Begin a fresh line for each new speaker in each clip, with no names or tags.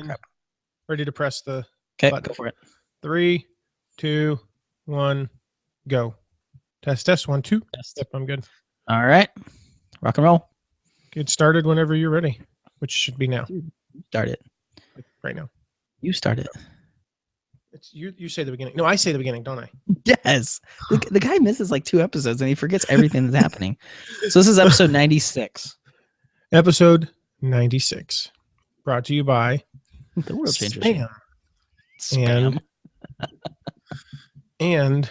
Crap.
Ready to press the
button. Go for it.
3, 2, 1, go. Test 1, 2.
Test.
Yep, I'm good.
All right. Rock and roll.
Get started whenever you're ready, which should be now.
Start it.
Right now.
You start it.
It's you say the beginning. No, I say the beginning, don't I?
Yes. The guy misses like 2 episodes and he forgets everything that's happening. So this is episode 96.
Episode 96. Brought to you by
The World Changer.
Spam. And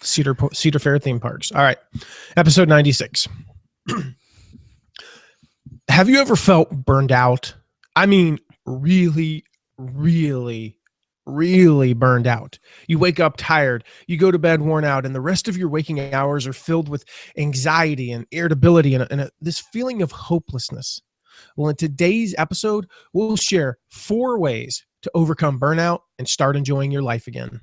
Cedar Fair theme parks. All right. Episode 96. Have you ever felt burned out? I mean, really, really, really burned out. You wake up tired, you go to bed worn out, and the rest of your waking hours are filled with anxiety and irritability and this feeling of hopelessness. Well, in today's episode, we'll share 4 ways to overcome burnout and start enjoying your life again.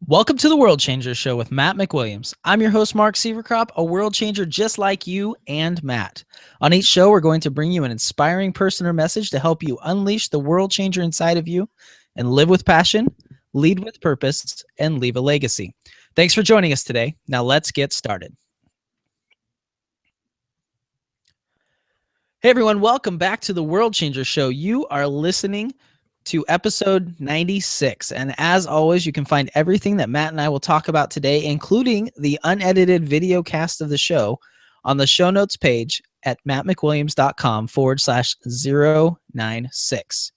Welcome to the World Changer Show with Matt McWilliams. I'm your host, Mark Severcrop, a world changer just like you and Matt. On each show, we're going to bring you an inspiring person or message to help you unleash the world changer inside of you and live with passion, lead with purpose, and leave a legacy. Thanks for joining us today. Now let's get started. Hey everyone, welcome back to the World Changer Show. You are listening to episode 96. And as always, you can find everything that Matt and I will talk about today, including the unedited video cast of the show, on the show notes page at mattmcwilliams.com/096.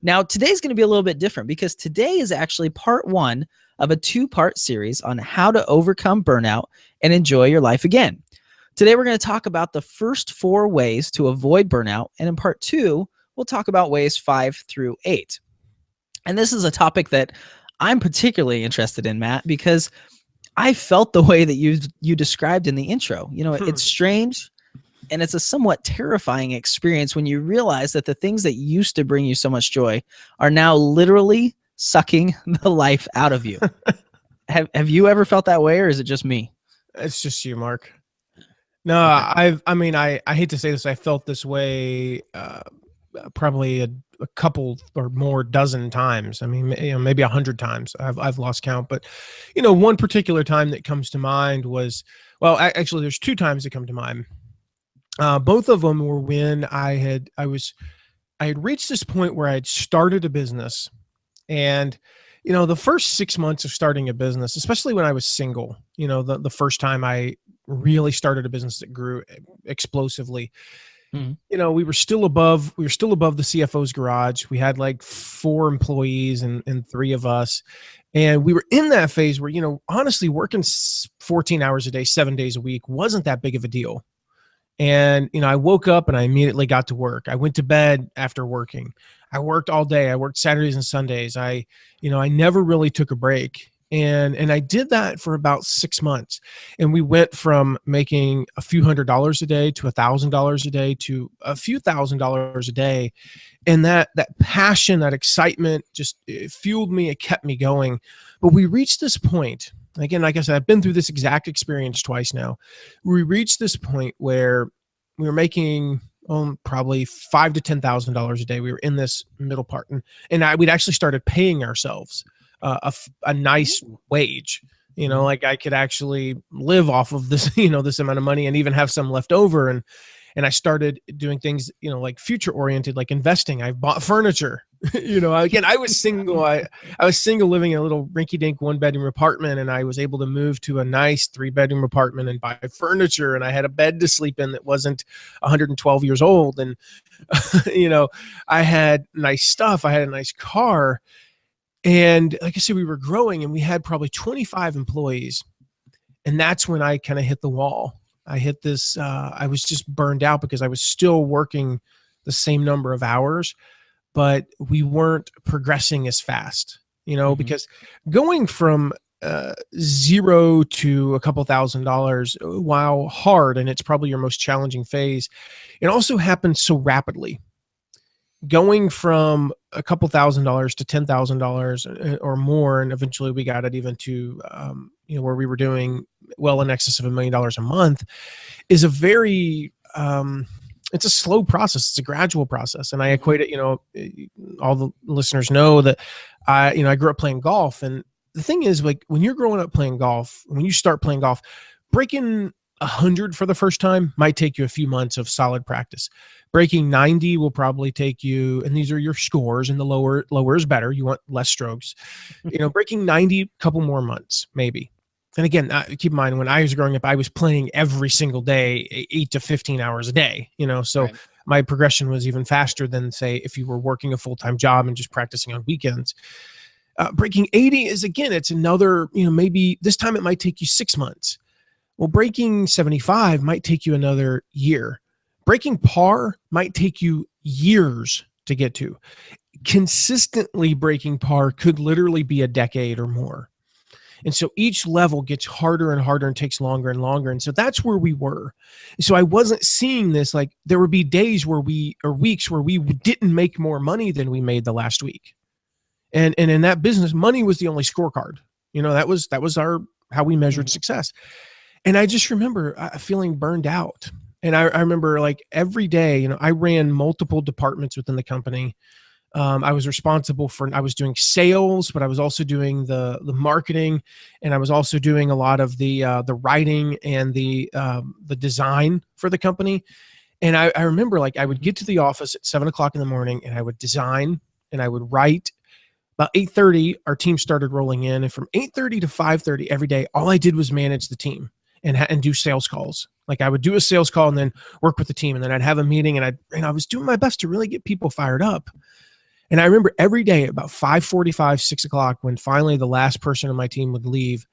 Now, today's going to be a little bit different because today is actually part 1 of a 2-part series on how to overcome burnout and enjoy your life again. Today, we're going to talk about the first 4 ways to avoid burnout. And in part 2, we'll talk about ways 5 through 8. And this is a topic that I'm particularly interested in, Matt, because I felt the way that you described in the intro. You know, it's strange and it's a somewhat terrifying experience when you realize that the things that used to bring you so much joy are now literally sucking the life out of you. Have you ever felt that way, or is it just me?
It's just you, Mark. No, okay. I hate to say this. I felt this way probably a couple or more dozen times. I mean, maybe 100 times. I've lost count. But, one particular time that comes to mind was, well, actually, there's 2 times that come to mind. Both of them were when I had reached this point where I had started a business, and the first 6 months of starting a business, especially when I was single, the first time I really started a business that grew explosively. Mm-hmm. We were still above the CFO's garage. We had like 4 employees and 3 of us. And we were in that phase where, honestly, working 14 hours a day, 7 days a week wasn't that big of a deal. And, I woke up and I immediately got to work. I went to bed after working. I worked all day. I worked Saturdays and Sundays. I never really took a break. And I did that for about 6 months. And we went from making a few $100s a day to $1,000 a day to a few $1,000s a day. And that passion, that excitement it fueled me. It kept me going. But we reached this point. Again, like I said, I've been through this exact experience twice now. We reached this point where we were making probably $5,000 to $10,000 a day. We were in this middle part. And we'd actually started paying ourselves a nice wage, like I could actually live off of this, this amount of money and even have some left over. And I started doing things, like future oriented, like investing. I bought furniture, again, I was single. I was single, living in a little rinky dink 1-bedroom apartment. And I was able to move to a nice 3-bedroom apartment and buy furniture. And I had a bed to sleep in that wasn't 112 years old. And, I had nice stuff. I had a nice car. And like I said, we were growing and we had probably 25 employees. And that's when I kind of hit the wall. I hit this, I was just burned out because I was still working the same number of hours, but we weren't progressing as fast, because going from 0 to a couple $1,000s, while hard, and it's probably your most challenging phase, it also happened so rapidly. Going from a couple $1,000s to $10,000 or more, and eventually we got it even to where we were doing well in excess of $1 million a month, is a very it's a slow process. It's a gradual process. And I equate it, all the listeners know that I grew up playing golf. And the thing is, like, when you're growing up playing golf, when you start playing golf, breaking 100 for the first time might take you a few months of solid practice. Breaking 90 will probably take you, and these are your scores, and the lower is better. You want less strokes. Breaking 90, a couple more months, maybe. And again, keep in mind, when I was growing up, I was playing every single day, 8 to 15 hours a day, so right. My progression was even faster than, say, if you were working a full-time job and just practicing on weekends. Breaking 80 is, again, it's another, maybe this time it might take you 6 months. Well, breaking 75 might take you another year. Breaking par might take you years to get to. Consistently breaking par could literally be a decade or more. And so each level gets harder and harder and takes longer and longer. And so that's where we were. So I wasn't seeing this, like, there would be days or weeks where we didn't make more money than we made the last week. And in that business, money was the only scorecard. That was how we measured success. And I just remember feeling burned out. And I remember, like, every day, I ran multiple departments within the company. I was responsible I was doing sales, but I was also doing the marketing, and I was also doing a lot of the writing and the design for the company. And I remember, like, I would get to the office at 7:00 in the morning, and I would design and I would write. About 8:30, our team started rolling in, and from 8:30 to 5:30 every day, all I did was manage the team and do sales calls. Like, I would do a sales call and then work with the team, and then I'd have a meeting, and I was doing my best to really get people fired up. And I remember every day at about 5:45, 6:00, when finally the last person on my team would leave,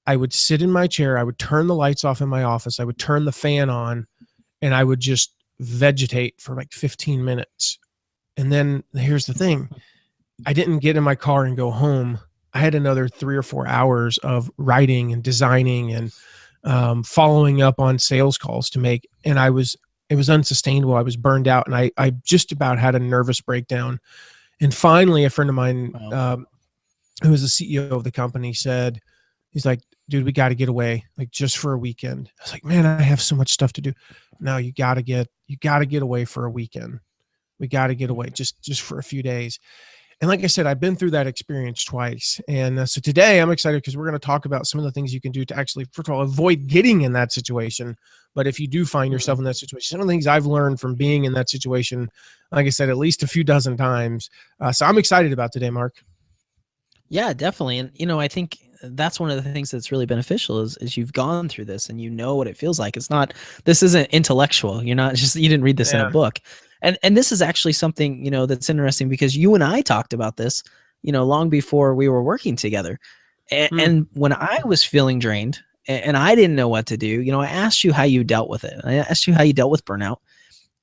I would sit in my chair, I would turn the lights off in my office, I would turn the fan on, and I would just vegetate for like 15 minutes. And then here's the thing. I didn't get in my car and go home. I had another 3 or 4 hours of writing and designing and following up on sales calls to make. And it was unsustainable. I was burned out, and I just about had a nervous breakdown. And finally, a friend of mine, who was the CEO of the company, said, he's like, dude, we got to get away, like, just for a weekend. I was like, man, I have so much stuff to do. No, you got to get away for a weekend. We got to get away just for a few days. And like I said, I've been through that experience twice. And so today I'm excited because we're going to talk about some of the things you can do to actually, first of all, avoid getting in that situation. But if you do find yourself in that situation, some of the things I've learned from being in that situation, like I said, at least a few dozen times. So I'm excited about today, Mark.
Yeah, definitely. And, I think that's one of the things that's really beneficial is you've gone through this and you know what it feels like. This isn't intellectual. You didn't read this in a book. And this is actually something, that's interesting because you and I talked about this, long before we were working together. And when I was feeling drained and I didn't know what to do, I asked you how you dealt with it. I asked you how you dealt with burnout.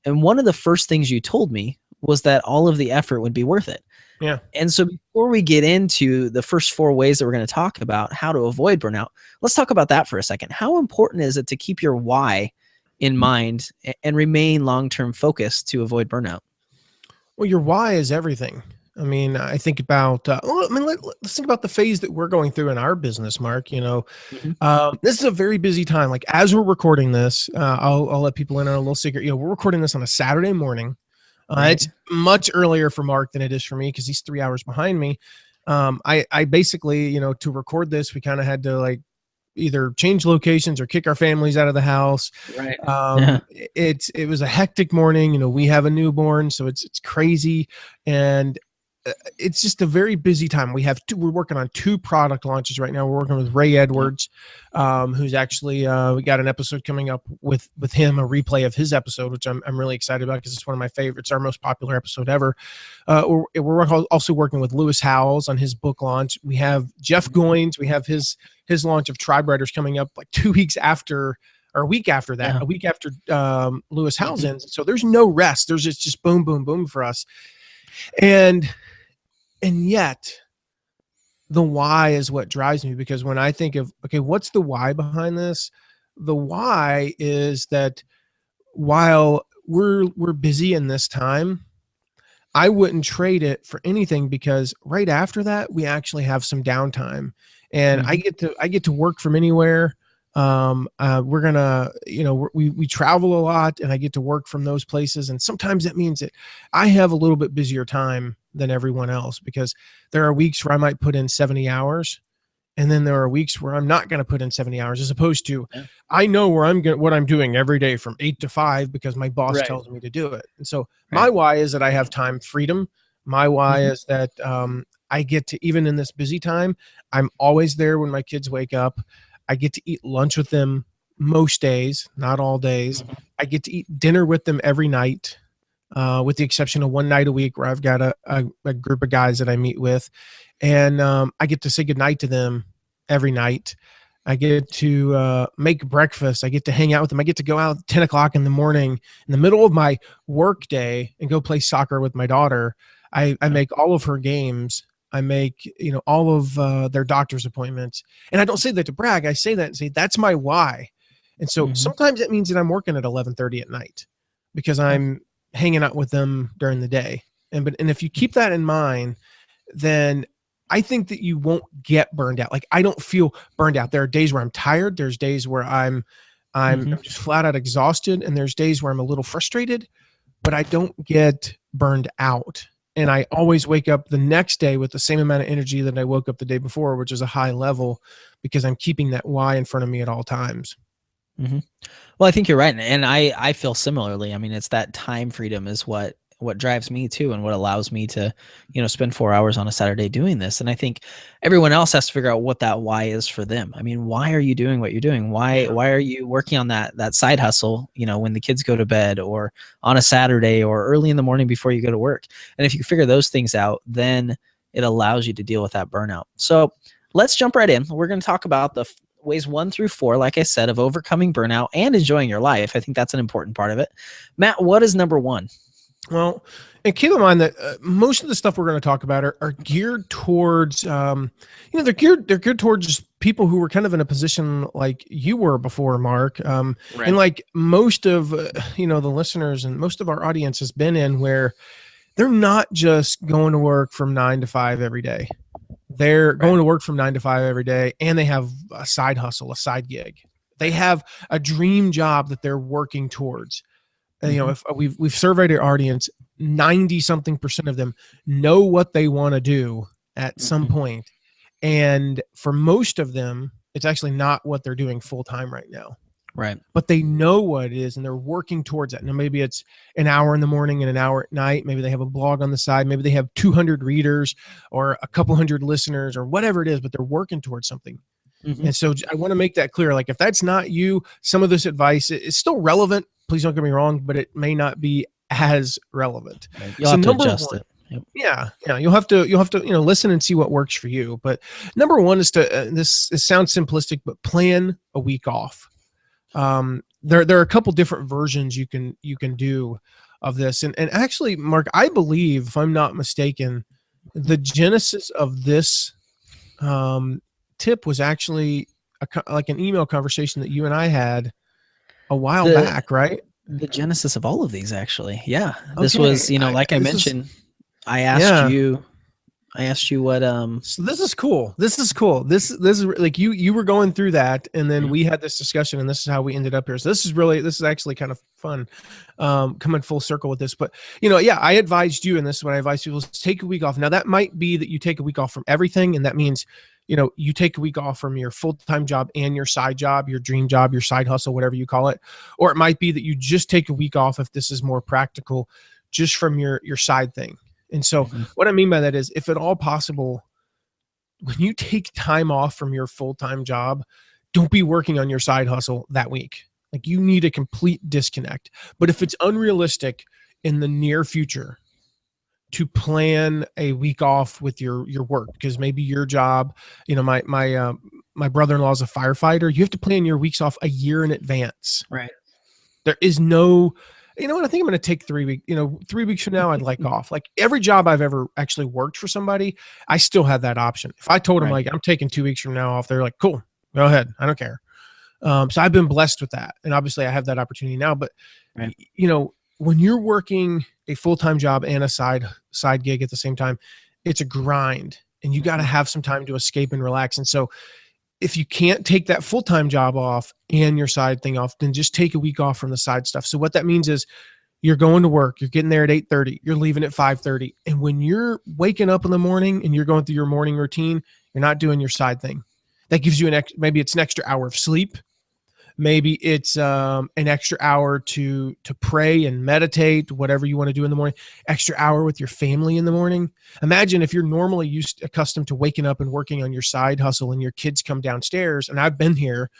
And one of the first things you told me was that all of the effort would be worth it.
Yeah.
And so before we get into the first 4 ways that we're going to talk about how to avoid burnout, let's talk about that for a second. How important is it to keep your why in mind and remain long-term focused to avoid burnout?
Well, your why is everything. I mean, I think about, let's think about the phase that we're going through in our business, Mark. This is a very busy time. Like, as we're recording this, I'll let people in on a little secret. We're recording this on a Saturday morning. It's much earlier for Mark than it is for me because he's 3 hours behind me. I basically, to record this, we kind of had to, like, either change locations or kick our families out of the house.
Right.
It was a hectic morning. We have a newborn, so it's crazy. And it's just a very busy time. We're working on 2 product launches right now. We're working with Ray Edwards, who's actually, we got an episode coming up with him, a replay of his episode, which I'm really excited about because it's one of my favorites, our most popular episode ever. We're also working with Lewis Howells on his book launch. We have Jeff Goins. We have his launch of Tribe Writers coming up like 2 weeks after, or a week after that, a week after Lewis Howells ends. So there's no rest. There's just boom, boom, boom for us. And yet the why is what drives me, because when I think of, okay, what's the why behind this? The why is that while we're busy in this time, I wouldn't trade it for anything, because right after that, we actually have some downtime, and I get to work from anywhere. We're gonna, we travel a lot, and I get to work from those places. And sometimes that means that I have a little bit busier time than everyone else, because there are weeks where I might put in 70 hours. And then there are weeks where I'm not going to put in 70 hours, as opposed to,
Yeah.
I know what I'm doing every day from 8 to 5 because my boss
Right.
tells me to do it. And so my
Right.
why is that I have time freedom. My why
Mhm.
is that I get to, even in this busy time, I'm always there when my kids wake up. I get to eat lunch with them most days, not all days.
Mhm.
I get to eat dinner with them every night, with the exception of one night a week where I've got a group of guys that I meet with. And I get to say goodnight to them every night. I get to make breakfast. I get to hang out with them. I get to go out at 10 o'clock in the morning in the middle of my work day and go play soccer with my daughter. I
Yeah.
make all of her games. I make, all of their doctor's appointments. And I don't say that to brag. I say that and say, that's my why. And so
Mhm.
sometimes it means that I'm working at 11:30 at night because
Yeah.
I'm hanging out with them during the day. And if you keep that in mind, then I think that you won't get burned out. Like, I don't feel burned out. There are days where I'm tired. There's days where I'm
Mhm.
just flat out exhausted, and there's days where I'm a little frustrated, but I don't get burned out. And I always wake up the next day with the same amount of energy that I woke up the day before, which is a high level, because I'm keeping that why in front of me at all times.
Mhm. Well, I think you're right, and I feel similarly. I mean, it's that time freedom is what drives me too, and what allows me to, spend 4 hours on a Saturday doing this. And I think everyone else has to figure out what that why is for them. I mean, why are you doing what you're doing? Why
Yeah.
why are you working on that side hustle? When the kids go to bed, or on a Saturday, or early in the morning before you go to work. And if you figure those things out, then it allows you to deal with that burnout. So let's jump right in. We're going to talk about the ways 1 through 4, like I said, of overcoming burnout and enjoying your life. I think that's an important part of it. Matt, what is number one?
Well, and keep in mind that most of the stuff we're going to talk about are geared towards, they're geared towards just people who were kind of in a position like you were before, Mark.
Right.
And like most of, the listeners and most of our audience has been in, where they're not just going to work from 9 to 5 every day. They're
Right.
going to work from 9 to 5 every day, and they have a side hustle, a side gig. They have a dream job that they're working towards.
Mm-hmm.
If we've surveyed our audience, 90 something percent of them know what they want to do at some
Mm-hmm.
point. And for most of them, it's actually not what they're doing full time right now,
Right.
but they know what it is and they're working towards it. Now, maybe it's an hour in the morning and an hour at night. Maybe they have a blog on the side. Maybe they have 200 readers or a couple hundred listeners or whatever it is, but they're working towards something.
Mm-hmm.
And so I want to make that clear. Like, if that's not you, some of this advice is still relevant. Please don't get me wrong, but it may not be as relevant.
Right. You'll
So
have to
number
adjust
one,
it. Yep.
yeah, you'll have to listen and see what works for you. But number one is to this sounds simplistic, but plan a week off. There are a couple different versions you can do of this, and actually, Mark, I believe, if I'm not mistaken, the genesis of this tip was actually like an email conversation that you and I had a while
The
back, right?
the genesis of all of these, actually. Yeah. This was,
Okay,
like I
this is
mentioned, I asked
yeah.
you what
So this is cool. This is cool. This is like you were going through that, and then
Mhm.
we had this discussion, and this is how we ended up here. So this is actually kind of fun, coming full circle with this. But yeah, I advised you, and this is what I advise people: is take a week off. Now that might be that you take a week off from everything, and that means you take a week off from your full-time job and your side job, your dream job, your side hustle, whatever you call it. Or it might be that you just take a week off, if this is more practical, just from your side thing. And so
Mhm.
what I mean by that is, if at all possible, when you take time off from your full-time job, don't be working on your side hustle that week. Like, you need a complete disconnect. But if it's unrealistic in the near future to plan a week off with your work, because maybe your job, my brother-in-law is a firefighter, you have to plan your weeks off a year in advance.
Right.
There is no, what, I think I'm going to take 3 weeks, 3 weeks from now, I'd like off. Like, every job I've ever actually worked for somebody, I still have that option. If I told them,
Right.
like, I'm taking 2 weeks from now off, they're like, cool, go ahead. I don't care. So I've been blessed with that. And obviously I have that opportunity now, but
Right.
when you're working a full-time job and a side gig at the same time, it's a grind, and you got to
Mhm.
have some time to escape and relax. And so if you can't take that full-time job off and your side thing off, then just take a week off from the side stuff. So what that means is you're going to work, you're getting there at 8:30, you're leaving at 5:30. And when you're waking up in the morning and you're going through your morning routine, you're not doing your side thing. That gives you maybe it's an extra hour of sleep. Maybe it's an extra hour to pray and meditate, whatever you want to do in the morning, extra hour with your family in the morning. Imagine if you're normally accustomed to waking up and working on your side hustle and your kids come downstairs. And I've been here.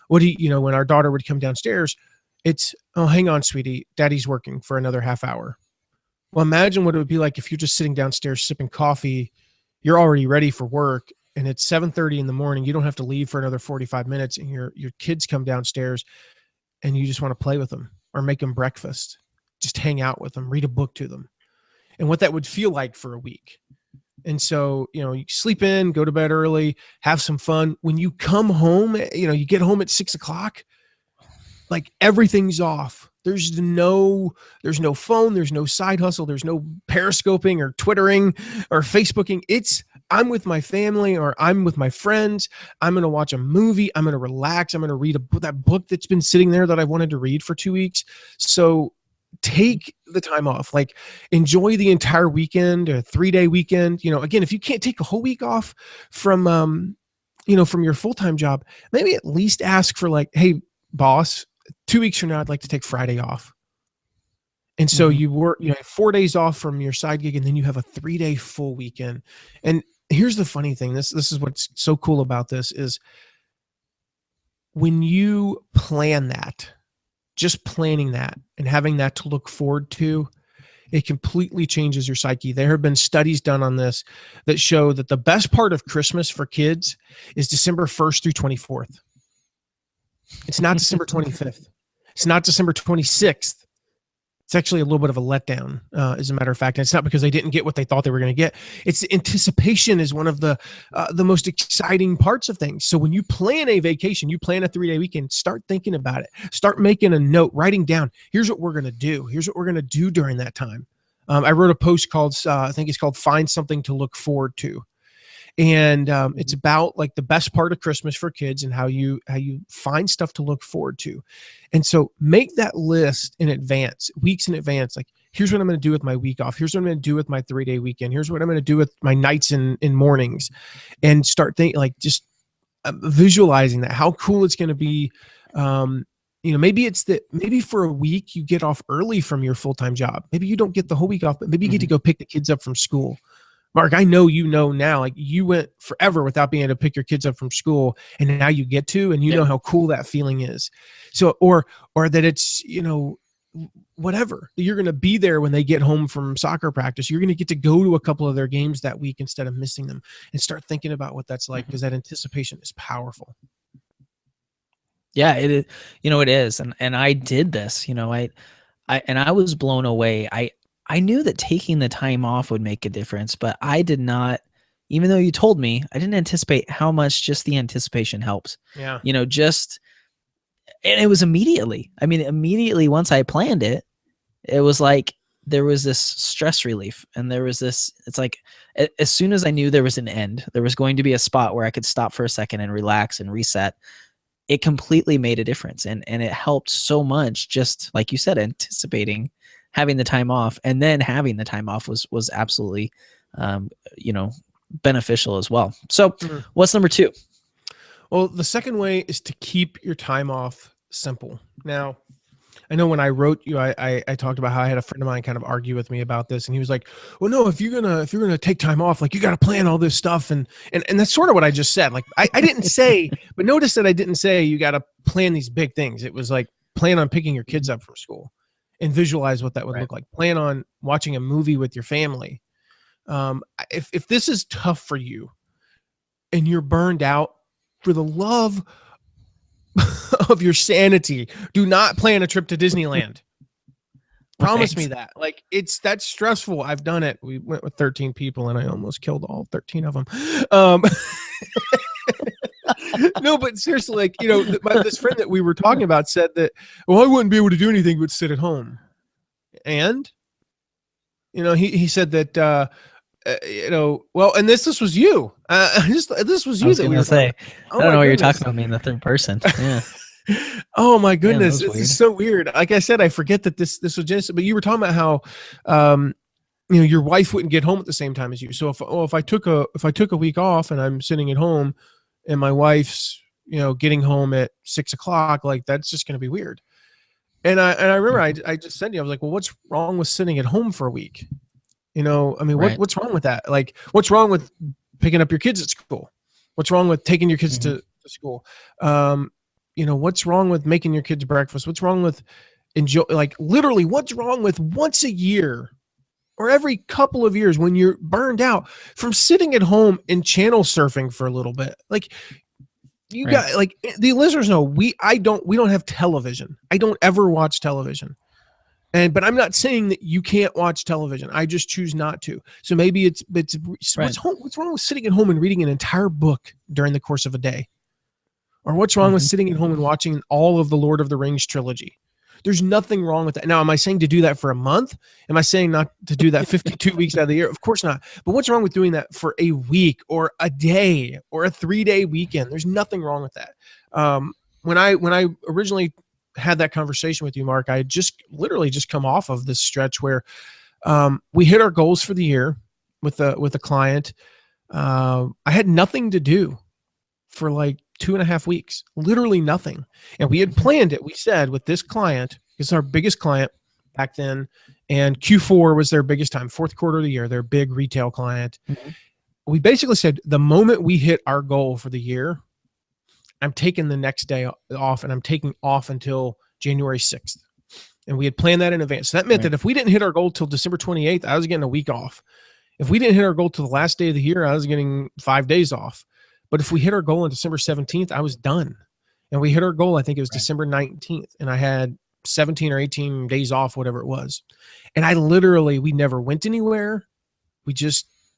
When our daughter would come downstairs, it's, oh, hang on, sweetie, daddy's working for another half hour. Well, imagine what it would be like if you're just sitting downstairs sipping coffee, you're already ready for work, and it's 7:30 in the morning. You don't have to leave for another 45 minutes, and your kids come downstairs and you just want to play with them or make them breakfast, just hang out with them, read a book to them, and what that would feel like for a week. And so, you sleep in, go to bed early, have some fun. When you come home, you get home at 6:00, like everything's off. There's no phone, there's no side hustle, there's no periscoping or Twittering or Facebooking. I'm with my family or I'm with my friends. I'm going to watch a movie. I'm going to relax. I'm going to read that book that's been sitting there that I wanted to read for 2 weeks. So take the time off, like enjoy the entire weekend, a 3-day weekend. Again, if you can't take a whole week off from your full-time job, maybe at least ask for like, hey, boss, 2 weeks from now, I'd like to take Friday off. And so you work, have 4 days off from your side gig, and then you have a 3-day full weekend. And here's the funny thing. This is what's so cool about this is when you plan that, just planning that and having that to look forward to, it completely changes your psyche. There have been studies done on this that show that the best part of Christmas for kids is December 1st through 24th. It's not December 25th. It's not December 26th. It's actually a little bit of a letdown, as a matter of fact. And it's not because they didn't get what they thought they were going to get. It's anticipation is one of the most exciting parts of things. So when you plan a vacation, you plan a 3-day weekend, start thinking about it. Start making a note, writing down, here's what we're going to do. Here's what we're going to do during that time. I wrote a post called, I think it's called Find Something to Look Forward to. And it's about like the best part of Christmas for kids and how you find stuff to look forward to. And so make that list in advance, weeks in advance. Like, here's what I'm going to do with my week off. Here's what I'm going to do with my 3-day weekend. Here's what I'm going to do with my nights and mornings, and start thinking, like, just visualizing that, how cool it's going to be. Maybe it's that maybe for a week you get off early from your full-time job. Maybe you don't get the whole week off, but maybe you get to go pick the kids up from school. Mark, I know now, like you went forever without being able to pick your kids up from school, and now you get to, and you know how cool that feeling is. So, or that it's, whatever, you're going to be there when they get home from soccer practice. You're going to get to go to a couple of their games that week instead of missing them, and start thinking about what that's like, because that anticipation is powerful.
Yeah, it is. It is. And I did this, I was blown away. I knew that taking the time off would make a difference, but I did not, even though you told me, I didn't anticipate how much just the anticipation helps.
Yeah.
And it was immediately. I mean, immediately once I planned it, it was like there was this stress relief, and there was this, it's like as soon as I knew there was an end, there was going to be a spot where I could stop for a second and relax and reset. It completely made a difference. And it helped so much, just like you said, anticipating having the time off, and then having the time off was absolutely, beneficial as well. So what's number 2?
Well, the second way is to keep your time off simple. Now, I know when I wrote you, I talked about how I had a friend of mine kind of argue with me about this, and he was like, "Well, no, if you're gonna take time off, like you got to plan all this stuff," and that's sort of what I just said. Like I didn't say, but notice that I didn't say you got to plan these big things. It was like, plan on picking your kids up from school, and visualize what that would look like. Plan on watching a movie with your family. If this is tough for you and you're burned out, for the love of your sanity, do not plan a trip to Disneyland. Promise me that. Like, that's stressful. I've done it. We went with 13 people and I almost killed all 13 of them. No, but seriously, like, this friend that we were talking about said that, well, I wouldn't be able to do anything but sit at home. And, he said that, well, and this was you. This was
I
you
was
that we
gonna
were talking
say,
about.
I
Oh
don't
my
know what you're
goodness.
talking about me in the third person. Yeah.
Oh my
Yeah, that
goodness.
was
This
weird.
is so weird. Like I said, I forget that this was just, but you were talking about how, your wife wouldn't get home at the same time as you. So if I took a week off and I'm sitting at home and my wife's, getting home at 6 o'clock, like that's just going to be weird. And I remember I just said to you, I was like, well, what's wrong with sitting at home for a week? I mean,
Right.
what's wrong with that? Like, what's wrong with picking up your kids at school? What's wrong with taking your kids to school? What's wrong with making your kids breakfast? What's wrong with literally, what's wrong with once a year or every couple of years when you're burned out from sitting at home and channel surfing for a little bit? Like, you
Right.
got, like, the listeners know, we don't have television. I don't ever watch television. But I'm not saying that you can't watch television. I just choose not to. So maybe it's
Right.
what's wrong with sitting at home and reading an entire book during the course of a day? Or what's wrong with sitting at home and watching all of the Lord of the Rings trilogy? There's nothing wrong with that. Now, am I saying to do that for a month? Am I saying not to do that 52 weeks out of the year? Of course not. But what's wrong with doing that for a week or a day or a 3-day weekend? There's nothing wrong with that. When I originally had that conversation with you, Mark, I had literally just come off of this stretch where we hit our goals for the year with a client. I had nothing to do for like 2.5 weeks, literally nothing. And we had planned it. We said with this client, it's our biggest client back then, and Q4 was their biggest time, fourth quarter of the year, their big retail client. We basically said the moment we hit our goal for the year, I'm taking the next day off, and I'm taking off until January 6th. And we had planned that in advance. So that meant that if we didn't hit our goal till December 28th, I was getting a week off. If we didn't hit our goal till the last day of the year, I was getting 5 days off. But if we hit our goal on December 17th, I was done. And we hit our goal, I think it was December 19th. And I had 17 or 18 days off, whatever it was. And we never went anywhere.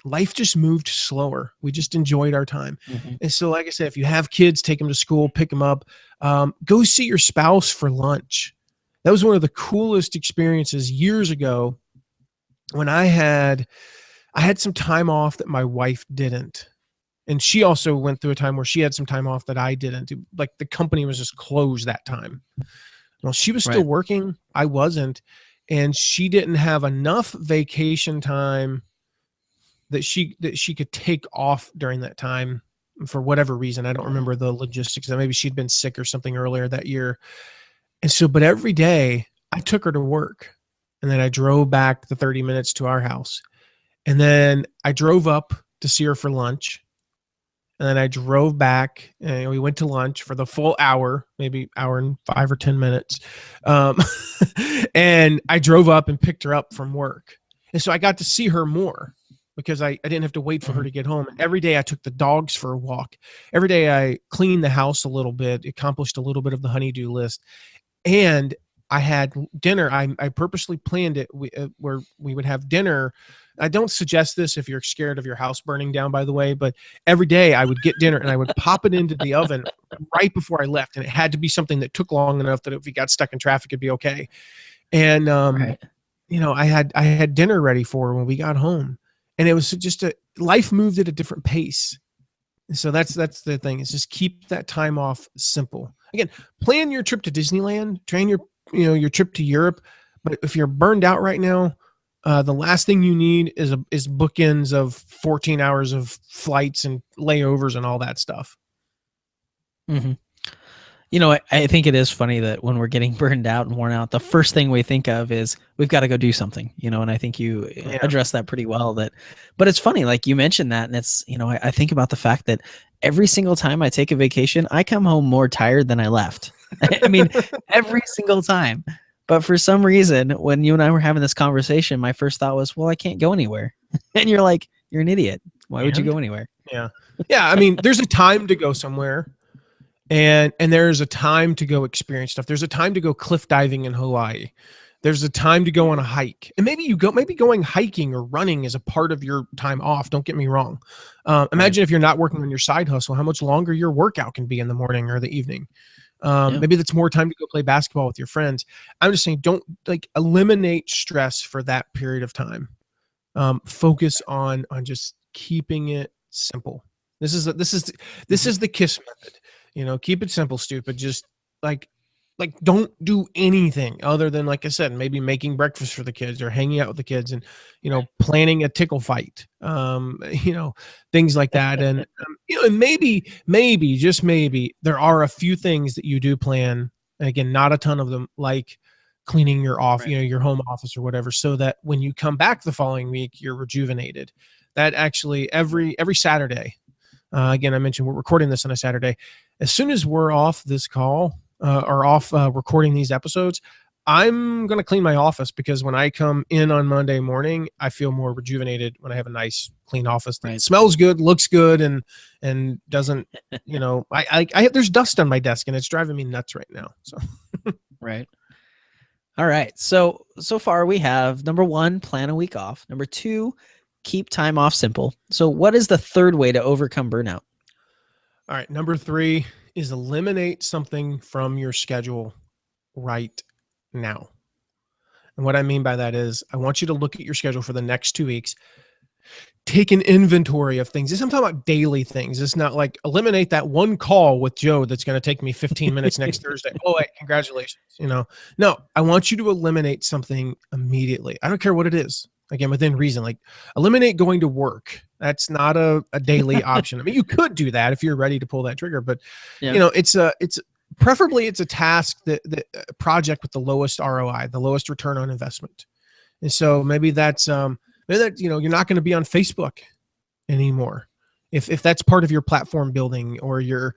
Life just moved slower. We just enjoyed our time. And so, like I said, if you have kids, take them to school, pick them up, go see your spouse for lunch. That was one of the coolest experiences years ago when I had some time off that my wife didn't. And she also went through a time where she had some time off that I didn't. Like, the company was just closed that time. Well, she was still working. I wasn't. And she didn't have enough vacation time that she could take off during that time for whatever reason. I don't remember the logistics. Maybe she'd been sick or something earlier that year. And so, but every day I took her to work, and then I drove back the 30 minutes to our house. And then I drove up to see her for lunch. And then I drove back, and we went to lunch for the full hour, maybe hour and 5 or 10 minutes. And I drove up and picked her up from work. And so I got to see her more because I didn't have to wait for her to get home. And every day I took the dogs for a walk. Every day I cleaned the house a little bit, accomplished a little bit of the honey-do list. And I had dinner. I purposely planned it where we would have dinner. I don't suggest this if you're scared of your house burning down, by the way, but every day I would get dinner and I would pop it into the oven right before I left. And it had to be something that took long enough that if we got stuck in traffic, it'd be okay. And, I had dinner ready for her when we got home, and it was just life moved at a different pace. So that's the thing, is just keep that time off simple. Again, plan your trip to Disneyland, train your trip to Europe. But if you're burned out right now, the last thing you need is bookends of 14 hours of flights and layovers and all that stuff.
I think it is funny that when we're getting burned out and worn out, the first thing we think of is we've got to go do something, and I think you address that pretty well. But it's funny, like you mentioned that, and it's, I think about the fact that every single time I take a vacation, I come home more tired than I left. I mean, every single time. But for some reason, when you and I were having this conversation, my first thought was, well, I can't go anywhere. And you're like, you're an idiot. Why would you go anywhere?
Yeah. I mean, there's a time to go somewhere, and there's a time to go experience stuff. There's a time to go cliff diving in Hawaii. There's a time to go on a hike. And maybe going hiking or running is a part of your time off. Don't get me wrong. Imagine if you're not working on your side hustle, how much longer your workout can be in the morning or the evening. Maybe that's more time to go play basketball with your friends. I'm just saying, don't eliminate stress for that period of time. Focus on just keeping it simple. This is the KISS method. Keep it simple, stupid. Just like don't do anything other than, like I said, maybe making breakfast for the kids or hanging out with the kids and planning a tickle fight, things like that. And and maybe just maybe there are a few things that you do plan, and again, not a ton of them, like cleaning your your home office or whatever, so that when you come back the following week, you're rejuvenated. That actually every Saturday, again, I mentioned we're recording this on a Saturday. As soon as we're off this call, or off recording these episodes, I'm going to clean my office, because when I come in on Monday morning, I feel more rejuvenated when I have a nice clean office that smells good, looks good, and doesn't, I there's dust on my desk and it's driving me nuts right now. So,
right. All right. So far we have number 1, plan a week off. Number 2, keep time off simple. So what is the third way to overcome burnout?
All right. Number 3 is eliminate something from your schedule right now. And what I mean by that is, I want you to look at your schedule for the next 2 weeks. Take an inventory of things. I'm talking about daily things. It's not like eliminate that one call with Joe that's going to take me 15 minutes next Thursday. Oh, wait, congratulations. No, I want you to eliminate something immediately. I don't care what it is. Again, within reason, like eliminate going to work. That's not a daily option. I mean, you could do that if you're ready to pull that trigger, but it's preferably it's a task that a project with the lowest ROI, the lowest return on investment. And so maybe that's, you're not going to be on Facebook anymore. If that's part of your platform building, or your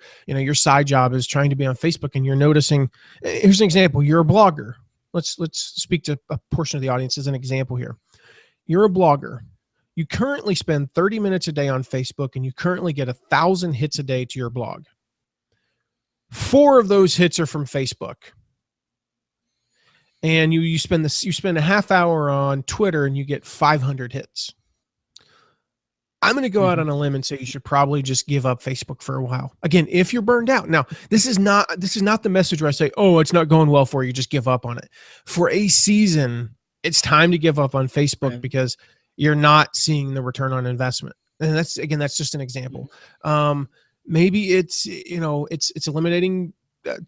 side job is trying to be on Facebook, and you're noticing, here's an example. You're a blogger. Let's speak to a portion of the audience as an example here. You're a blogger. You currently spend 30 minutes a day on Facebook, and you currently get 1,000 hits a day to your blog. 4 of those hits are from Facebook. And you spend a half hour on Twitter, and you get 500 hits. I'm going to go out on a limb and say you should probably just give up Facebook for a while. Again, if you're burned out. Now, this is not the message where I say, oh, it's not going well for you, just give up on it. For a season, it's time to give up on Facebook, because you're not seeing the return on investment. And that's just an example. Maybe it's eliminating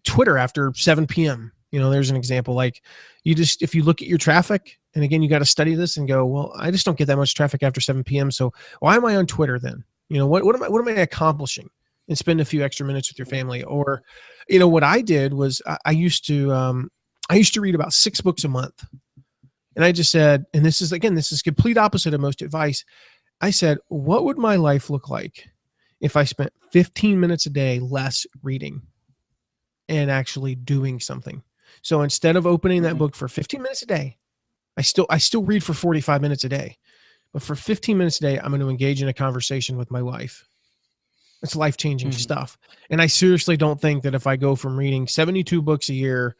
Twitter after 7 p.m. There's an example. Like, if you look at your traffic, and again, you got to study this and go, well, I just don't get that much traffic after 7 p.m. So why am I on Twitter then? What am I accomplishing? And spend a few extra minutes with your family. Or, what I did was I used to read about 6 books a month. And I just said, and this is complete opposite of most advice. I said, what would my life look like if I spent 15 minutes a day less reading and actually doing something? So instead of opening that book for 15 minutes a day, I still read for 45 minutes a day, but for 15 minutes a day, I'm going to engage in a conversation with my wife. It's life-changing stuff. And I seriously don't think that if I go from reading 72 books a year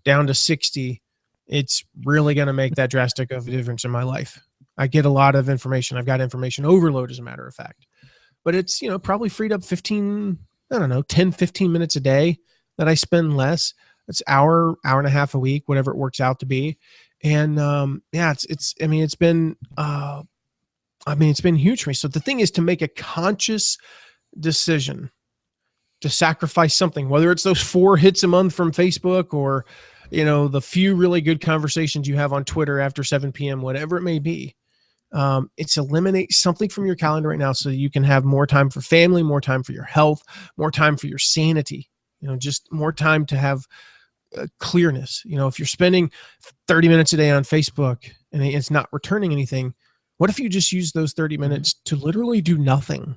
down to 60, it's really going to make that drastic of a difference in my life. I get a lot of information. I've got information overload, as a matter of fact, but it's, probably freed up 10, 15 minutes a day that I spend less. It's hour and a half a week, whatever it works out to be. And it's been huge for me. So the thing is to make a conscious decision to sacrifice something, whether it's those 4 hits a month from Facebook, or, the few really good conversations you have on Twitter after 7 p.m., whatever it may be. It's eliminate something from your calendar right now so that you can have more time for family, more time for your health, more time for your sanity, just more time to have clearness. If you're spending 30 minutes a day on Facebook and it's not returning anything, what if you just use those 30 minutes to literally do nothing?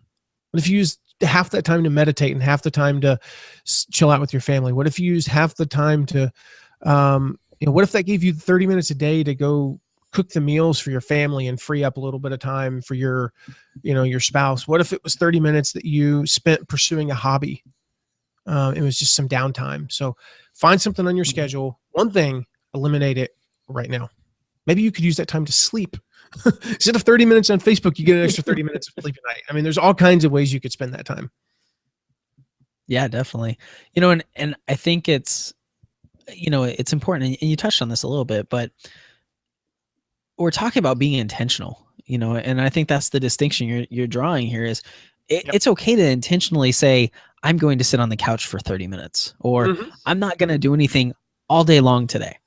What if you use half that time to meditate and half the time to chill out with your family? What if you use half the time to, what if that gave you 30 minutes a day to go cook the meals for your family and free up a little bit of time for your spouse? What if it was 30 minutes that you spent pursuing a hobby? It was just some downtime. So find something on your schedule. One thing, eliminate it right now. Maybe you could use that time to sleep. Instead of 30 minutes on Facebook, you get an extra 30 minutes of sleep at night. I mean, there's all kinds of ways you could spend that time.
Yeah, definitely. And I think it's important. And you touched on this a little bit, but we're talking about being intentional. and I think that's the distinction you're drawing here is
Yep.
it's okay to intentionally say, I'm going to sit on the couch for 30 minutes, or I'm not going to do anything all day long today.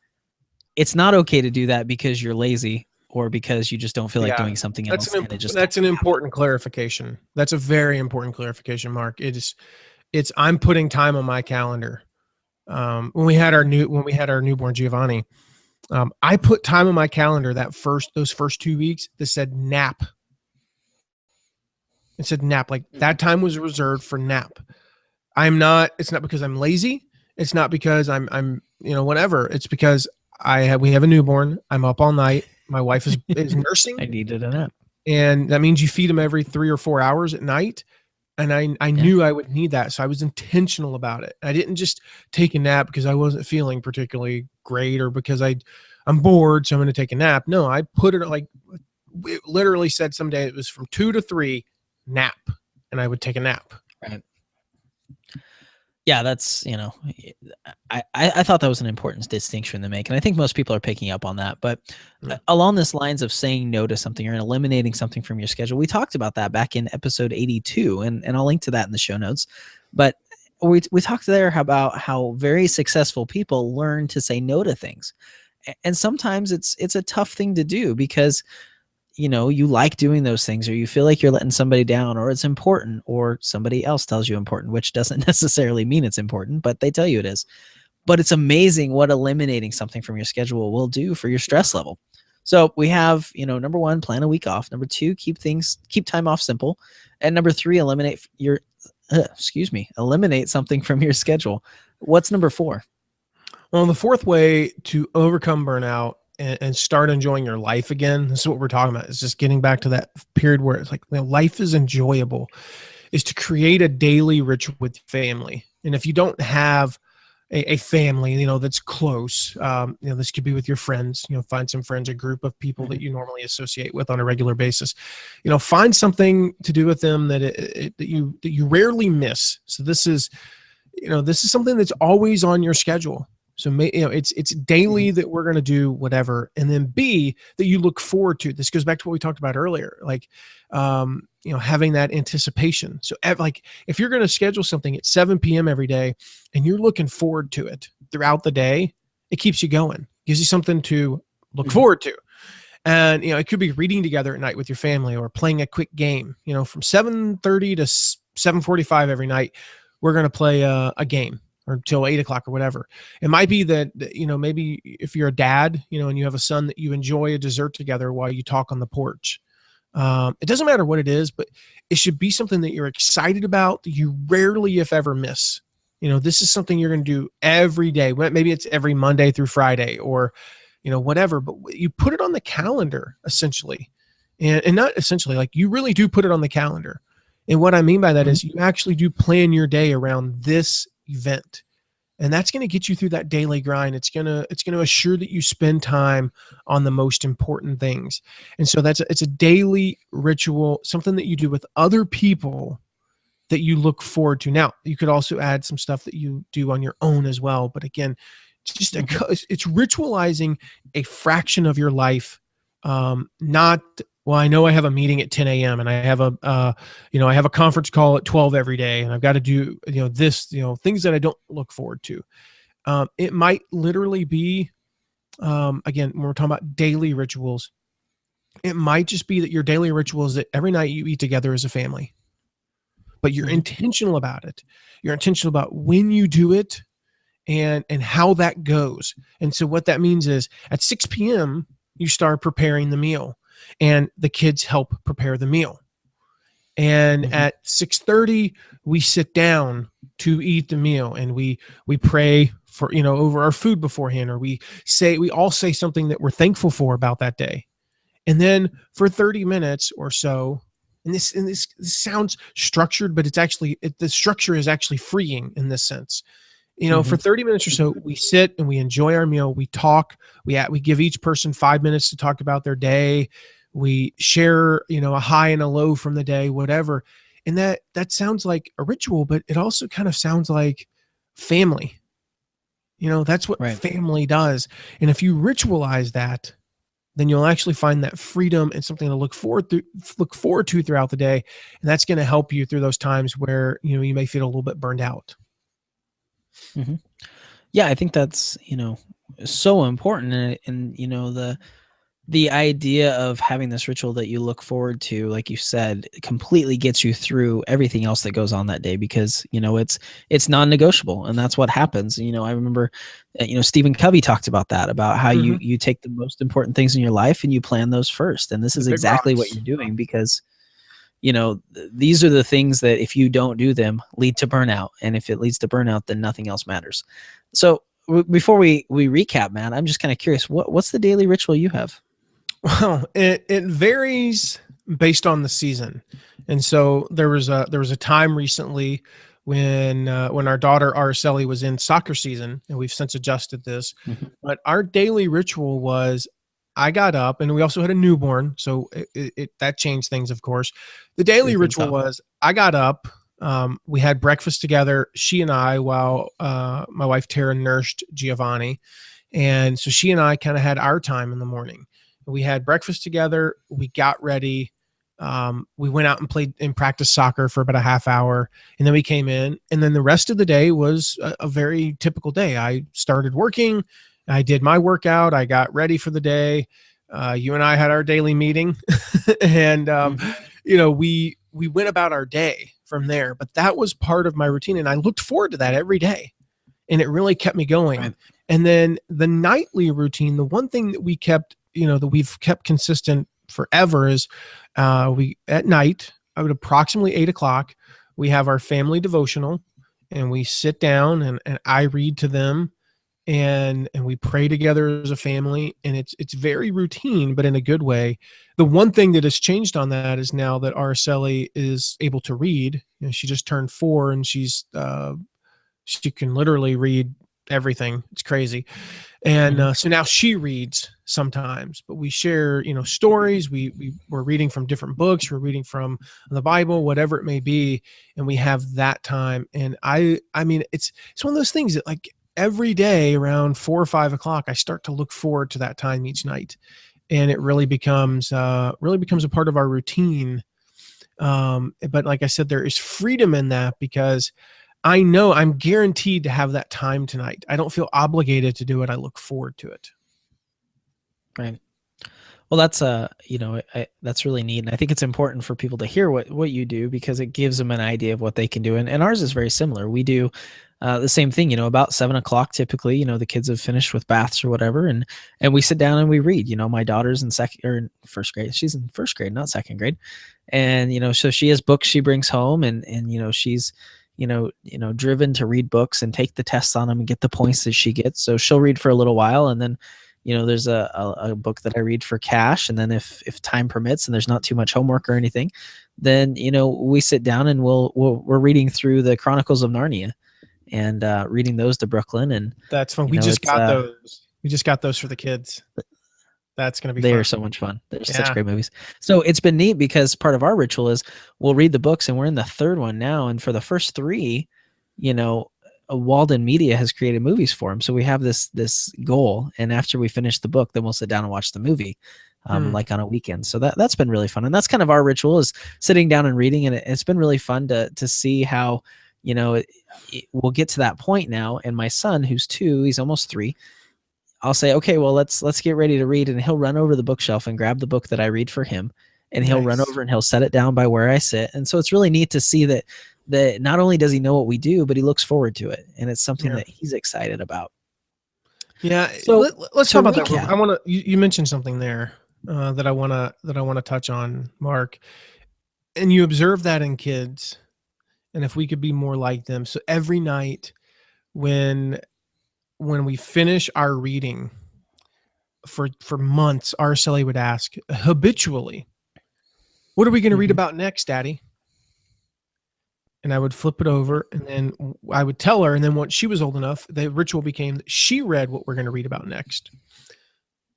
It's not okay to do that because you're lazy or because you just don't feel like doing something else.
That's an important clarification. That's a very important clarification, Mark. I'm putting time on my calendar. When we had our newborn Giovanni, I put time on my calendar those first 2 weeks that said nap. It said nap. Like that time was reserved for nap. It's not because I'm lazy. It's not because I'm whatever. It's because we have a newborn. I'm up all night. My wife is nursing.
I needed a nap.
And that means you feed him every 3 or 4 hours at night. And I knew I would need that. So I was intentional about it. I didn't just take a nap because I wasn't feeling particularly great or because I'm bored, so I'm going to take a nap. No, I put it it literally said someday it was from 2 to 3 nap, and I would take a nap.
Right. Yeah, that's, I thought that was an important distinction to make. And I think most people are picking up on that. But along this lines of saying no to something or eliminating something from your schedule, we talked about that back in episode 82, and I'll link to that in the show notes. But we talked there about how very successful people learn to say no to things. And sometimes it's a tough thing to do because you like doing those things, or you feel like you're letting somebody down, or it's important, or somebody else tells you important, which doesn't necessarily mean it's important, but they tell you it is. But it's amazing what eliminating something from your schedule will do for your stress level. So we have, number 1, plan a week off. Number 2, keep time off simple. And number 3, eliminate something from your schedule. What's number 4?
Well, the fourth way to overcome burnout and start enjoying your life again, this is what we're talking about. It's just getting back to that period where it's like life is enjoyable, is to create a daily ritual with family. And if you don't have a family, that's close, this could be with your friends, find some friends, a group of people that you normally associate with on a regular basis, find something to do with them that you rarely miss. So this is something that's always on your schedule. So, it's daily that we're going to do whatever. And then B, that you look forward to. This goes back to what we talked about earlier, like, having that anticipation. So if you're going to schedule something at 7 p.m. every day and you're looking forward to it throughout the day, it keeps you going, gives you something to look forward to. And, it could be reading together at night with your family or playing a quick game, from 7:30 to 7:45 every night, we're going to play a game. Or till 8 o'clock or whatever. It might be that, maybe if you're a dad, and you have a son, that you enjoy a dessert together while you talk on the porch. It doesn't matter what it is, but it should be something that you're excited about, that you rarely, if ever, miss. This is something you're going to do every day. Maybe it's every Monday through Friday or, whatever, but you put it on the calendar essentially. And not essentially, like you really do put it on the calendar. And what I mean by that is you actually do plan your day around this event, and that's going to get you through that daily grind. It's going to assure that you spend time on the most important things. And so it's a daily ritual, something that you do with other people that you look forward to. Now, you could also add some stuff that you do on your own as well. But again, it's ritualizing a fraction of your life. Not, well, I know I have a meeting at 10 a.m. and I have I have a conference call at 12 every day, and I've got to do, this, things that I don't look forward to. It might literally be, again, when we're talking about daily rituals, it might just be that your daily ritual is that every night you eat together as a family, but you're intentional about it. You're intentional about when you do it and how that goes. And so what that means is at 6 p.m., you start preparing the meal, and the kids help prepare the meal. And at 6:30, we sit down to eat the meal, and we pray for, over our food beforehand, or we all say something that we're thankful for about that day. And then for 30 minutes or so, and this sounds structured, but it's actually, the structure is actually freeing in this sense. For 30 minutes or so, we sit and we enjoy our meal. We talk, we give each person 5 minutes to talk about their day. We share, a high and a low from the day, whatever. And that sounds like a ritual, but it also kind of sounds like family. That's what family does. And if you ritualize that, then you'll actually find that freedom and something to look forward to throughout the day. And that's going to help you through those times where, you may feel a little bit burned out.
Mm-hmm. Yeah, I think that's, so important. And the idea of having this ritual that you look forward to, like you said, completely gets you through everything else that goes on that day, because it's non-negotiable, and that's what happens. I remember Stephen Covey talked about that, about how you take the most important things in your life and you plan those first, and this is exactly what you're doing, because these are the things that if you don't do them lead to burnout, and if it leads to burnout, then nothing else matters. So before we recap, Matt, I'm just kind of curious, what's the daily ritual you have?
Well, it varies based on the season. And so there was a time recently when our daughter Araceli was in soccer season, and we've since adjusted this. But our daily ritual was, I got up, and we also had a newborn, so that changed things, of course. The daily ritual was, I got up, we had breakfast together, she and I, while my wife Tara nursed Giovanni. And so she and I kind of had our time in the morning. We had breakfast together. We got ready. We went out and played and practiced soccer for about a half hour. And then we came in. And then the rest of the day was a very typical day. I started working. I did my workout. I got ready for the day. You and I had our daily meeting. And, we went about our day from there. But that was part of my routine. And I looked forward to that every day. And it really kept me going. Right. And then the nightly routine, the one thing that we kept, that we've kept consistent forever is we at night, at approximately 8:00, we have our family devotional, and we sit down and I read to them, and we pray together as a family. And it's very routine, but in a good way. The one thing that has changed on that is now that Araceli is able to read. She just turned 4, and she can literally read everything. It's crazy. And so now she reads sometimes, but we share, stories. We're reading from different books. We're reading from the Bible, whatever it may be. And we have that time. And I mean, it's one of those things that, like, every day around 4 or 5 o'clock, I start to look forward to that time each night. And it really becomes a part of our routine. But like I said, there is freedom in that, because I know I'm guaranteed to have that time tonight. I don't feel obligated to do it. I look forward to it.
Right. Well, that's that's really neat. And I think it's important for people to hear what you do, because it gives them an idea of what they can do. And ours is very similar. We do the same thing, about 7 o'clock, typically, the kids have finished with baths or whatever. And we sit down and we read. My daughter's in first grade. She's in first grade, not second grade. And, so she has books she brings home, and she's, driven to read books and take the tests on them and get the points that she gets. So she'll read for a little while, and then, there's a book that I read for cash. And then if time permits and there's not too much homework or anything, then, we sit down and we're reading through the Chronicles of Narnia, and reading those to Brooklyn. And
that's fun. We just got those. We just got those for the kids. That's going to be fun.
They are so much fun. They're such great movies. So it's been neat, because part of our ritual is we'll read the books, and we're in the third one now. And for the first 3, Walden Media has created movies for them. So we have this goal. And after we finish the book, then we'll sit down and watch the movie, like on a weekend. So that's been really fun. And that's kind of our ritual, is sitting down and reading. And it's been really fun to see how, we'll get to that point now. And my son, who's 2, he's almost 3, I'll say, okay, well, let's get ready to read. And he'll run over the bookshelf and grab the book that I read for him. And he'll run over and he'll set it down by where I sit. And so it's really neat to see that not only does he know what we do, but he looks forward to it. And it's something that he's excited about.
Yeah. So let's talk about that. I want to, you mentioned something there that I want to touch on, Mark. And you observe that in kids, and if we could be more like them. So every night when we finish our reading, for months, Araceli would ask habitually, "What are we going to read about next, Daddy?" And I would flip it over, and then I would tell her. And then once she was old enough, the ritual became that she read what we're going to read about next.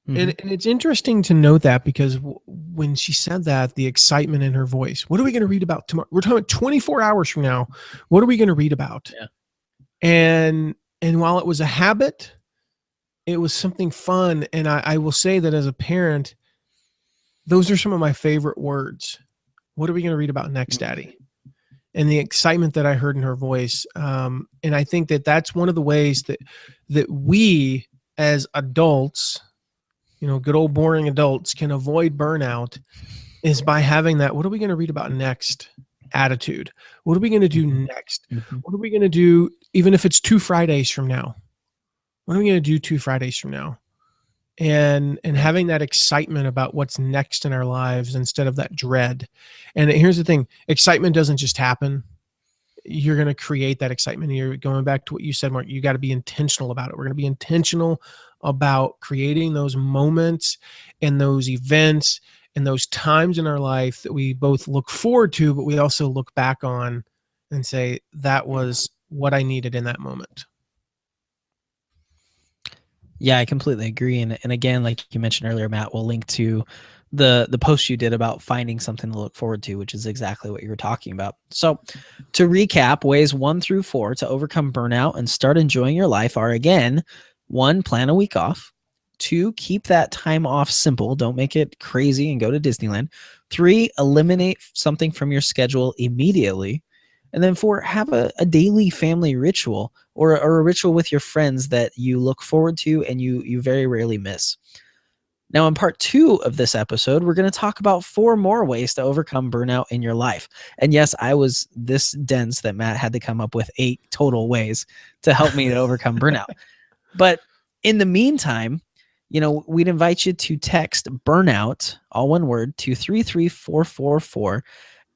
And it's interesting to note that, because when she said that, the excitement in her voice, what are we going to read about tomorrow? We're talking about 24 hours from now. What are we going to read about?
Yeah.
And while it was a habit, It was something fun. And I will say that as a parent, those are some of my favorite words. What are we going to read about next, Daddy? And the excitement that I heard in her voice. And I think that that's one of the ways that we as adults, good old boring adults, can avoid burnout, is by having that, what are we going to read about next attitude? What are we going to do next? What are we going to do, even if it's 2 Fridays from now? What are we going to do 2 Fridays from now? And having that excitement about what's next in our lives instead of that dread. And here's the thing, excitement doesn't just happen. You're going to create that excitement. You're going back to what you said, Mark, you got to be intentional about it. We're going to be intentional about creating those moments and those events and those times in our life that we both look forward to, but we also look back on and say, that was what I needed in that moment.
Yeah, I completely agree. And again, like you mentioned earlier, Matt, we'll link to the post you did about finding something to look forward to, which is exactly what you were talking about. So to recap, ways 1 through 4 to overcome burnout and start enjoying your life are, again, 1, plan a week off. 2, keep that time off simple. Don't make it crazy and go to Disneyland. 3, eliminate something from your schedule immediately. And then 4, have a daily family ritual or a ritual with your friends that you look forward to and you very rarely miss. Now, in part 2 of this episode, we're going to talk about 4 more ways to overcome burnout in your life. And yes, I was this dense that Matt had to come up with 8 total ways to help me to overcome burnout. But in the meantime, we'd invite you to text burnout, all one word, to 33444.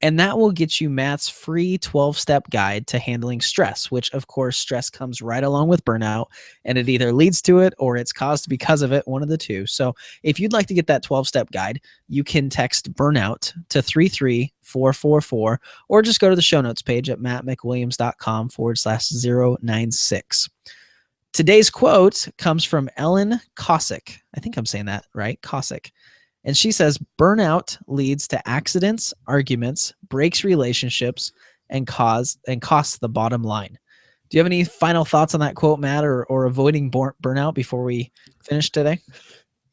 And that will get you Matt's free 12-step guide to handling stress, which, of course, stress comes right along with burnout, and it either leads to it or it's caused because of it, one of the two. So if you'd like to get that 12-step guide, you can text burnout to 33444, or just go to the show notes page at mattmcwilliams.com/096. Today's quote comes from Ellen Cossack. I think I'm saying that right, Cossack. And she says, burnout leads to accidents, arguments, breaks relationships, and costs the bottom line. Do you have any final thoughts on that quote, Matt, or avoiding burnout before we finish today?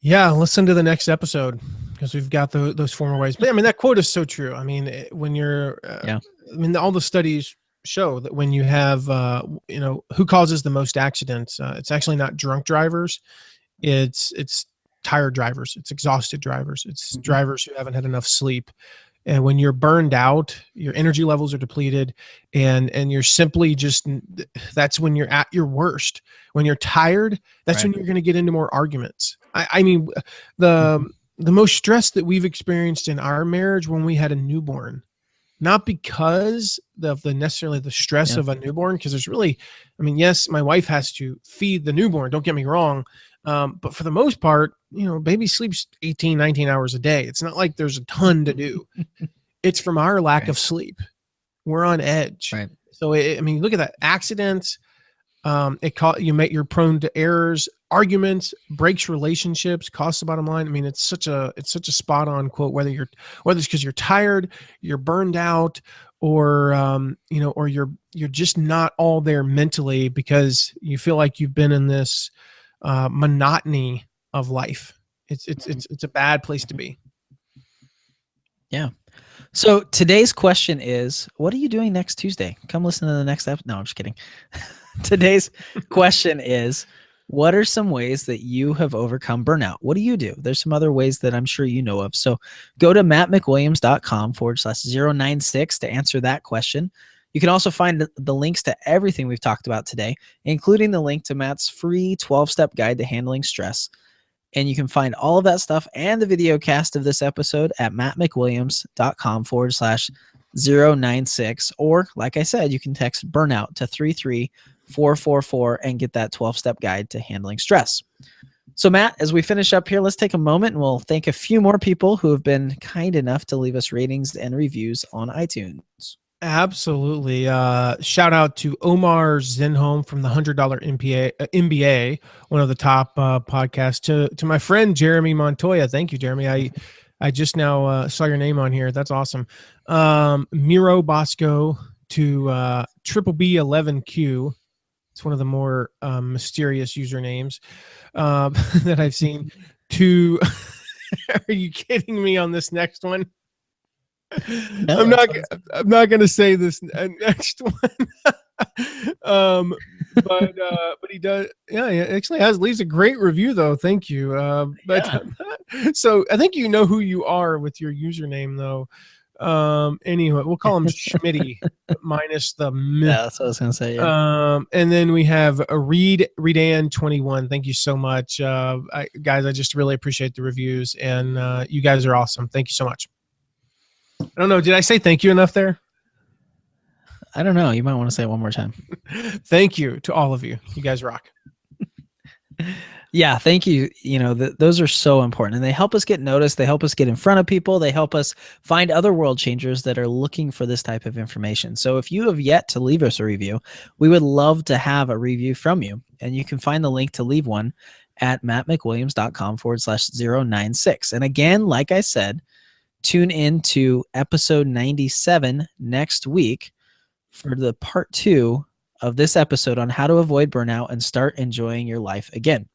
Yeah, listen to the next episode because we've got those 4 more ways. But I mean, that quote is so true. I mean, when you're, all the studies show that when you have, who causes the most accidents, it's actually not drunk drivers. It's tired drivers. It's exhausted drivers. It's drivers who haven't had enough sleep. And when you're burned out, your energy levels are depleted, and you're simply that's when you're at your worst. When you're tired, that's when you're going to get into more arguments. I mean, the most stress that we've experienced in our marriage when we had a newborn, not because of necessarily the stress of a newborn, because there's really, yes, my wife has to feed the newborn, don't get me wrong. But for the most part, baby sleeps 18, 19 hours a day. It's not like there's a ton to do. It's from our lack of sleep. We're on edge. Right. So, look at that. Accidents, you're prone to errors, arguments, breaks relationships, costs the bottom line. It's such a spot on quote, whether it's because you're tired, you're burned out, or, or you're just not all there mentally because you feel like you've been in this monotony of life. It's a bad place to be. Yeah.
So today's question is, what are you doing next Tuesday? Come listen to the next episode. No, I'm just kidding. Today's question is, what are some ways that you have overcome burnout? What do you do? There's some other ways that I'm sure you know of. So go to mattmcwilliams.com/096 to answer that question. You can also find the links to everything we've talked about today, including the link to Matt's free 12-step guide to handling stress. And you can find all of that stuff and the video cast of this episode at mattmcwilliams.com/096. Or, like I said, you can text burnout to 33444 and get that 12-step guide to handling stress. So, Matt, as we finish up here, let's take a moment and we'll thank a few more people who have been kind enough to leave us ratings and reviews on iTunes.
Absolutely. Shout out to Omar Zenholm from the $100 MBA, one of the top podcasts. To my friend Jeremy Montoya. Thank you, Jeremy. I just now saw your name on here. That's awesome. Miro Bosco, to Triple B11Q, It's one of the more mysterious usernames that I've seen. To are you kidding me on this next one?
No,
I'm not going to say this next one. But he does. Yeah, he actually leaves a great review though. Thank you. So I think you know who you are with your username though. Anyway, we'll call him Schmitty minus the
yeah, that's what I was gonna say. Yeah.
And then we have a Redan21. Thank you so much, guys. I just really appreciate the reviews, and you guys are awesome. Thank you so much. I don't know. Did I say thank you enough there?
I don't know. You might want to say it one more time.
Thank you to all of you. You guys rock.
Yeah, thank you. You know, those are so important, and they help us get noticed. They help us get in front of people. They help us find other world changers that are looking for this type of information. So if you have yet to leave us a review, we would love to have a review from you. And you can find the link to leave one at mattmcwilliams.com/096. And again, like I said, tune in to episode 97 next week for the part 2 of this episode on how to avoid burnout and start enjoying your life again.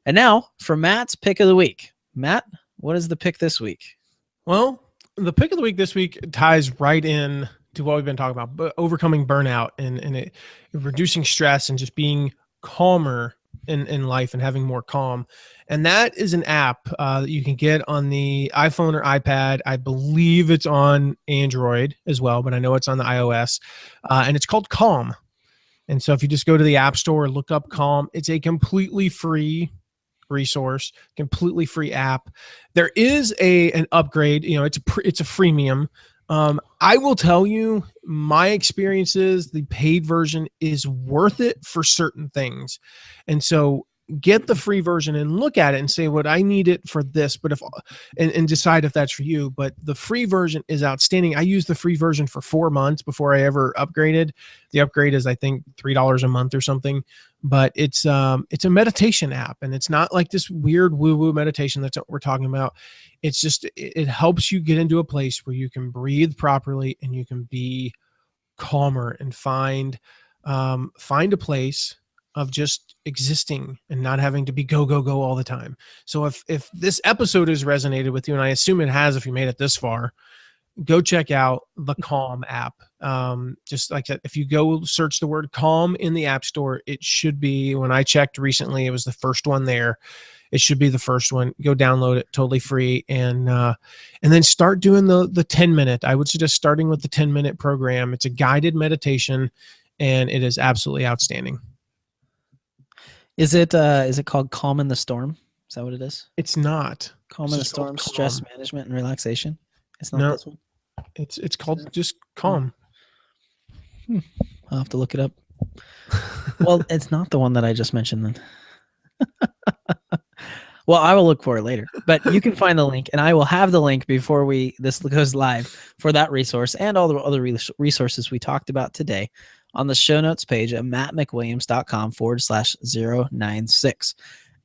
And now for Matt's pick of the week. Matt, what is the pick this week?
Well, the pick of the week this week ties right in to what we've been talking about, but overcoming burnout and reducing stress and just being calmer in life and having more calm. And that is an app that you can get on the iPhone or iPad. I believe it's on Android as well, but I know it's on the iOS. And it's called Calm. And so if you just go to the App Store, look up Calm, it's a completely free resource, completely free app. There is an upgrade, it's a freemium. I will tell you, my experiences, the paid version is worth it for certain things. And so get the free version and look at it and say, what I need it for this, but and decide if that's for you. But the free version is outstanding. I used the free version for 4 months before I ever upgraded. The upgrade is, I think, $3 a month or something, but it's a meditation app, and it's not like this weird woo-woo meditation. That's what we're talking about. It's just, it helps you get into a place where you can breathe properly and you can be calmer and find a place of just existing and not having to be go all the time. So if this episode has resonated with you, and I assume it has if you made it this far, go check out the Calm app. Just like that, if you go search the word Calm in the App Store, it should be, when I checked recently, it was the first one there. It should be the first one. Go download it, totally free, and then start doing the 10-minute. I would suggest starting with the 10-minute program. It's a guided meditation, and it is absolutely outstanding.
Is it called Calm in the Storm? Is that what it is?
It's not.
Calm in the Storm, stress management and relaxation. It's not this one.
It's called just Calm.
I'll have to look it up. Well, it's not the one that I just mentioned then. Well, I will look for it later, but you can find the link, and I will have the link before this goes live for that resource and all the other resources we talked about today on the show notes page at mattmcwilliams.com/096.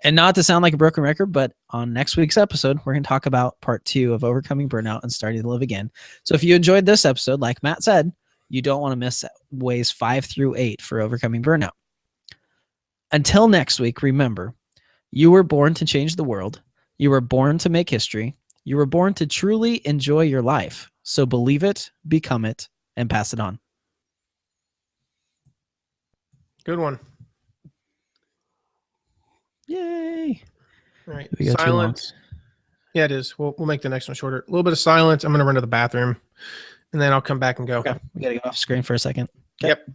And not to sound like a broken record, but on next week's episode, we're going to talk about part 2 of overcoming burnout and starting to live again. So if you enjoyed this episode, like Matt said, you don't want to miss ways 5 through 8 for overcoming burnout. Until next week, remember, you were born to change the world. You were born to make history. You were born to truly enjoy your life. So believe it, become it, and pass it on.
Good one.
Yay.
All right. Silence. Yeah, it is. We'll make the next one shorter. A little bit of silence. I'm going to run to the bathroom, and then I'll come back and go.
Okay. We got to go off screen for a second. Okay.
Yep.